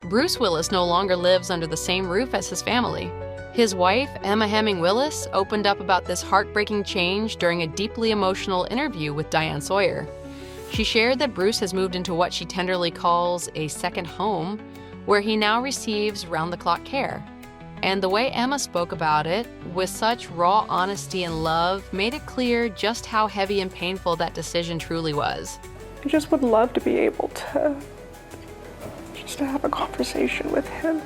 Bruce Willis no longer lives under the same roof as his family. His wife, Emma Heming Willis, opened up about this heartbreaking change during a deeply emotional interview with Diane Sawyer. She shared that Bruce has moved into what she tenderly calls a second home, where he now receives round-the-clock care. And the way Emma spoke about it, with such raw honesty and love, made it clear just how heavy and painful that decision truly was. I just would love to be able to have a conversation with him.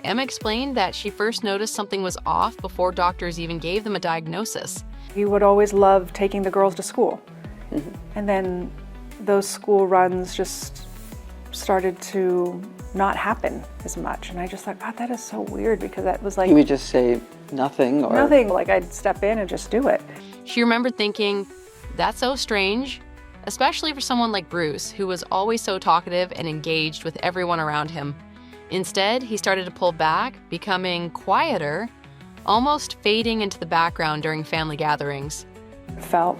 Emma explained that she first noticed something was off before doctors even gave them a diagnosis. He would always love taking the girls to school. And then those school runs just started to not happen as much. And I just thought, God, that is so weird, because that was like... You would just say nothing, or... Nothing, like I'd step in and just do it. She remembered thinking, that's so strange, especially for someone like Bruce, who was always so talkative and engaged with everyone around him. Instead, he started to pull back, becoming quieter, almost fading into the background during family gatherings. Felt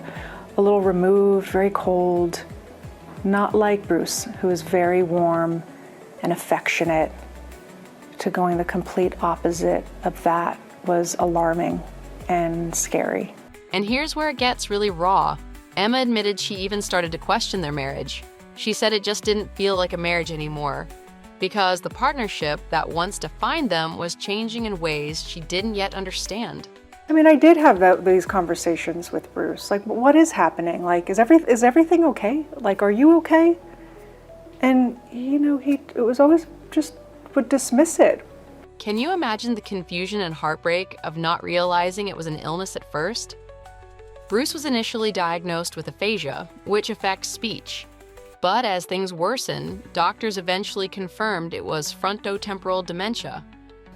a little removed, very cold, not like Bruce, who is very warm and affectionate. To going the complete opposite of that was alarming and scary. And here's where it gets really raw. Emma admitted she even started to question their marriage. She said it just didn't feel like a marriage anymore, because the partnership that once defined them was changing in ways she didn't yet understand. I mean, I did have these conversations with Bruce. Like, what is happening? Like, is everything okay? Like, are you okay? And, you know, it was always just would dismiss it. Can you imagine the confusion and heartbreak of not realizing it was an illness at first? Bruce was initially diagnosed with aphasia, which affects speech. But as things worsened, doctors eventually confirmed it was frontotemporal dementia.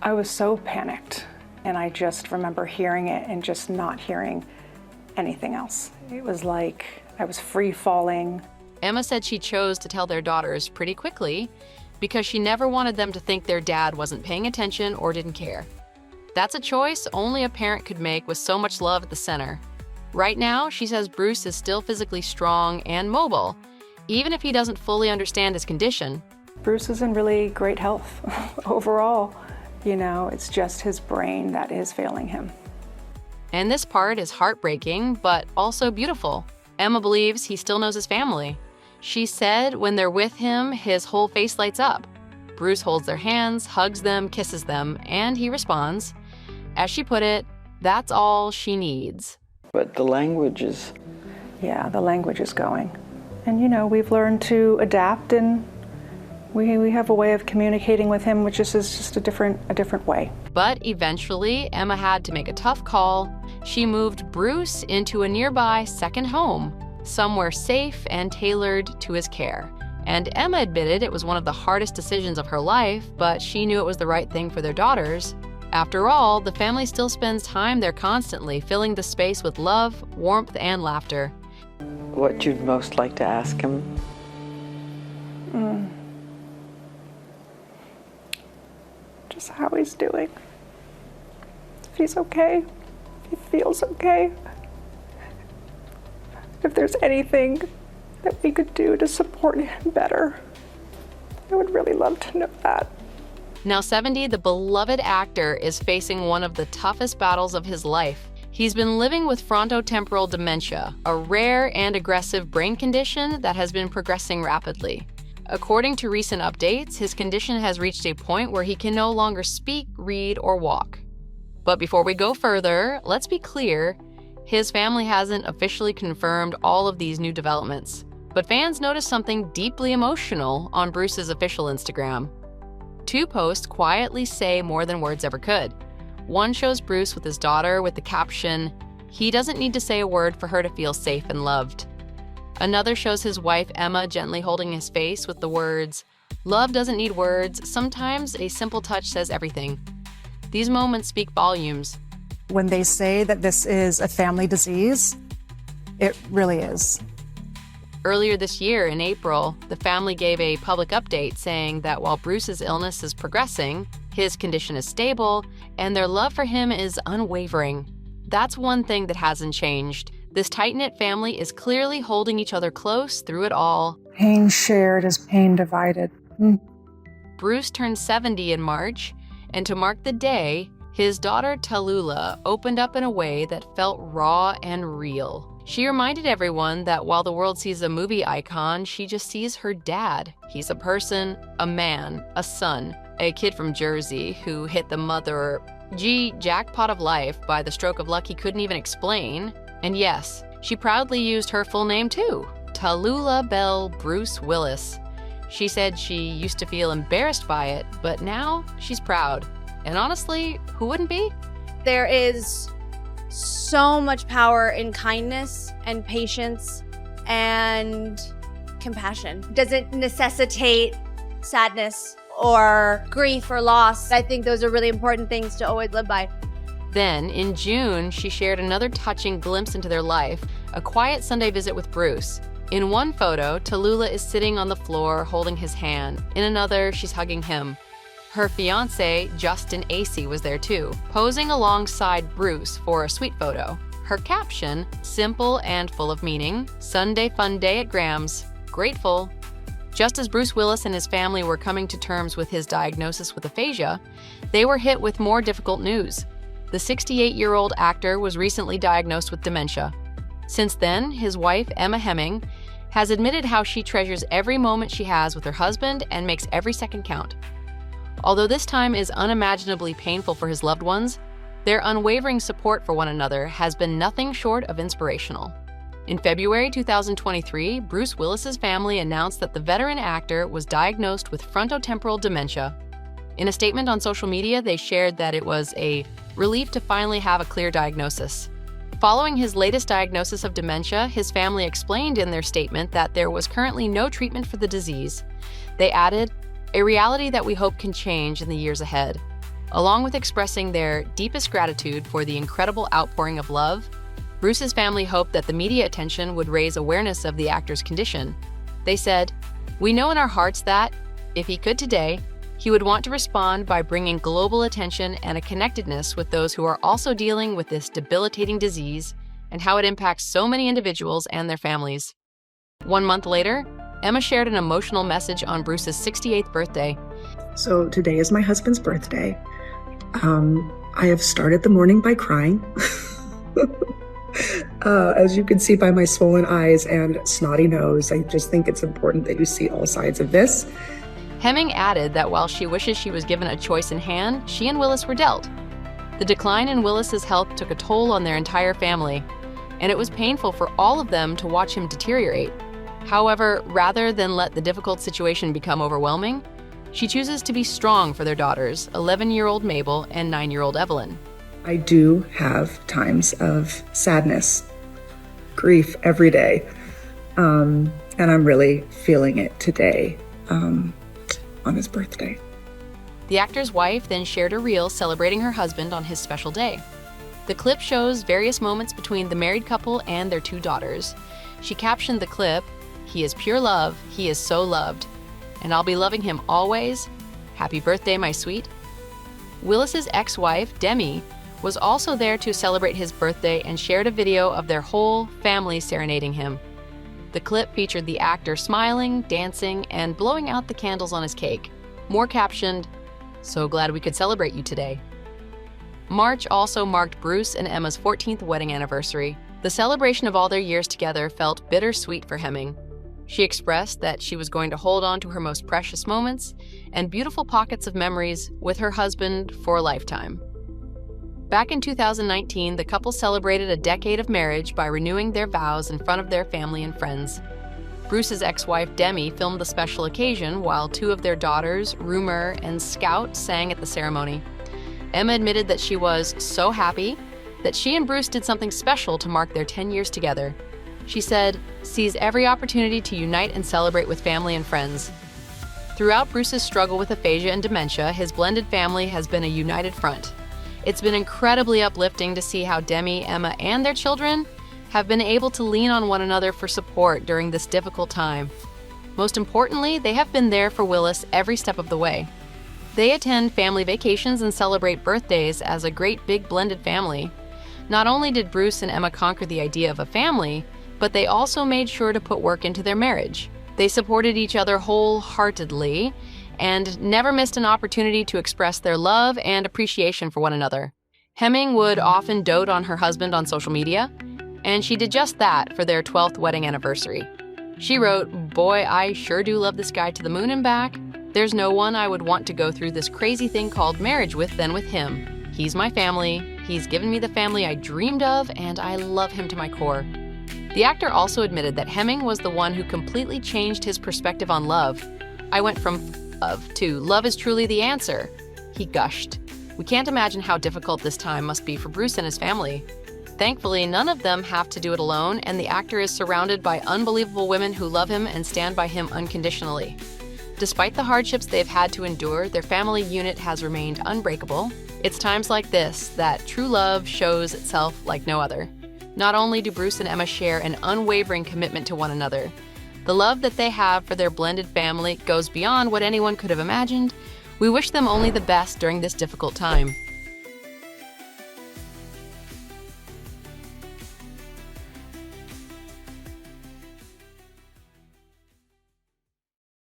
I was so panicked, and I just remember hearing it and just not hearing anything else. It was like I was free falling. Emma said she chose to tell their daughters pretty quickly because she never wanted them to think their dad wasn't paying attention or didn't care. That's a choice only a parent could make with so much love at the center. Right now, she says Bruce is still physically strong and mobile, even if he doesn't fully understand his condition. Bruce is in really great health overall. You know, it's just his brain that is failing him. And this part is heartbreaking, but also beautiful. Emma believes he still knows his family. She said when they're with him, his whole face lights up. Bruce holds their hands, hugs them, kisses them, and he responds. As she put it, that's all she needs. But the language is... Yeah, the language is going. And, you know, we've learned to adapt, and we have a way of communicating with him, which is just a different way. But eventually, Emma had to make a tough call. She moved Bruce into a nearby second home, somewhere safe and tailored to his care. And Emma admitted it was one of the hardest decisions of her life, but she knew it was the right thing for their daughters. After all, the family still spends time there constantly, filling the space with love, warmth, and laughter. What you'd most like to ask him? Just how he's doing. If he's okay. If he feels okay. If there's anything that we could do to support him better. I would really love to know that. Now 70, the beloved actor is facing one of the toughest battles of his life. He's been living with frontotemporal dementia, a rare and aggressive brain condition that has been progressing rapidly. According to recent updates, his condition has reached a point where he can no longer speak, read, or walk. But before we go further, let's be clear, his family hasn't officially confirmed all of these new developments. But fans noticed something deeply emotional on Bruce's official Instagram. 2 posts quietly say more than words ever could. One shows Bruce with his daughter with the caption, "He doesn't need to say a word for her to feel safe and loved." Another shows his wife Emma gently holding his face with the words, "Love doesn't need words. Sometimes a simple touch says everything." These moments speak volumes. When they say that this is a family disease, it really is. Earlier this year, in April, the family gave a public update saying that while Bruce's illness is progressing, his condition is stable, and their love for him is unwavering. That's one thing that hasn't changed. This tight-knit family is clearly holding each other close through it all. Pain shared is pain divided. Bruce turned 70 in March, and to mark the day, his daughter Tallulah opened up in a way that felt raw and real. She reminded everyone that while the world sees a movie icon, she just sees her dad. He's a person, a man, a son, a kid from Jersey who hit the mother jackpot of life by the stroke of luck he couldn't even explain. And yes, she proudly used her full name too, Tallulah Bell Bruce Willis. She said she used to feel embarrassed by it, but now she's proud. And honestly, who wouldn't be? There is so much power in kindness and patience and compassion. It doesn't necessitate sadness or grief or loss. I think those are really important things to always live by. Then, in June, she shared another touching glimpse into their life, a quiet Sunday visit with Bruce. In one photo, Tallulah is sitting on the floor holding his hand. In another, she's hugging him. Her fiancé, Justin Acey, was there too, posing alongside Bruce for a sweet photo. Her caption, simple and full of meaning, Sunday fun day at Graham's, grateful. Just as Bruce Willis and his family were coming to terms with his diagnosis with aphasia, they were hit with more difficult news. The 68-year-old actor was recently diagnosed with dementia. Since then, his wife, Emma Heming, has admitted how she treasures every moment she has with her husband and makes every second count. Although this time is unimaginably painful for his loved ones, their unwavering support for one another has been nothing short of inspirational. In February 2023, Bruce Willis's family announced that the veteran actor was diagnosed with frontotemporal dementia. In a statement on social media, they shared that it was a relief to finally have a clear diagnosis. Following his latest diagnosis of dementia, his family explained in their statement that there was currently no treatment for the disease. They added, "A reality that we hope can change in the years ahead." Along with expressing their deepest gratitude for the incredible outpouring of love, Bruce's family hoped that the media attention would raise awareness of the actor's condition. They said, "We know in our hearts that, if he could today, he would want to respond by bringing global attention and a connectedness with those who are also dealing with this debilitating disease and how it impacts so many individuals and their families." 1 month later, Emma shared an emotional message on Bruce's 68th birthday. So today is my husband's birthday. I have started the morning by crying. As you can see by my swollen eyes and snotty nose, I just think it's important that you see all sides of this. Heming added that while she wishes she was given a choice in hand, she and Willis were dealt. The decline in Willis's health took a toll on their entire family, and it was painful for all of them to watch him deteriorate. However, rather than let the difficult situation become overwhelming, she chooses to be strong for their daughters, 11-year-old Mabel and 9-year-old Evelyn. I do have times of sadness, grief every day, and I'm really feeling it today on his birthday. The actor's wife then shared a reel celebrating her husband on his special day. The clip shows various moments between the married couple and their 2 daughters. She captioned the clip, "He is pure love, he is so loved, and I'll be loving him always. Happy birthday, my sweet." Willis's ex-wife, Demi, was also there to celebrate his birthday and shared a video of their whole family serenading him. The clip featured the actor smiling, dancing, and blowing out the candles on his cake. More captioned, "So glad we could celebrate you today." March also marked Bruce and Emma's 14th wedding anniversary. The celebration of all their years together felt bittersweet for Heming. She expressed that she was going to hold on to her most precious moments and beautiful pockets of memories with her husband for a lifetime. Back in 2019, the couple celebrated a decade of marriage by renewing their vows in front of their family and friends. Bruce's ex-wife, Demi, filmed the special occasion while 2 of their daughters, Rumour and Scout, sang at the ceremony. Emma admitted that she was so happy that she and Bruce did something special to mark their 10 years together. She said, "Seize every opportunity to unite and celebrate with family and friends." Throughout Bruce's struggle with aphasia and dementia, his blended family has been a united front. It's been incredibly uplifting to see how Demi, Emma, and their children have been able to lean on one another for support during this difficult time. Most importantly, they have been there for Willis every step of the way. They attend family vacations and celebrate birthdays as a great big blended family. Not only did Bruce and Emma conquer the idea of a family, but they also made sure to put work into their marriage. They supported each other wholeheartedly and never missed an opportunity to express their love and appreciation for one another. Heming would often dote on her husband on social media, and she did just that for their 12th wedding anniversary. She wrote, "Boy, I sure do love this guy to the moon and back. There's no one I would want to go through this crazy thing called marriage with than with him. He's my family, he's given me the family I dreamed of, and I love him to my core." The actor also admitted that Heming was the one who completely changed his perspective on love. "I went from love to love is truly the answer," he gushed. We can't imagine how difficult this time must be for Bruce and his family. Thankfully, none of them have to do it alone, and the actor is surrounded by unbelievable women who love him and stand by him unconditionally. Despite the hardships they've had to endure, their family unit has remained unbreakable. It's times like this that true love shows itself like no other. Not only do Bruce and Emma share an unwavering commitment to one another, the love that they have for their blended family goes beyond what anyone could have imagined. We wish them only the best during this difficult time.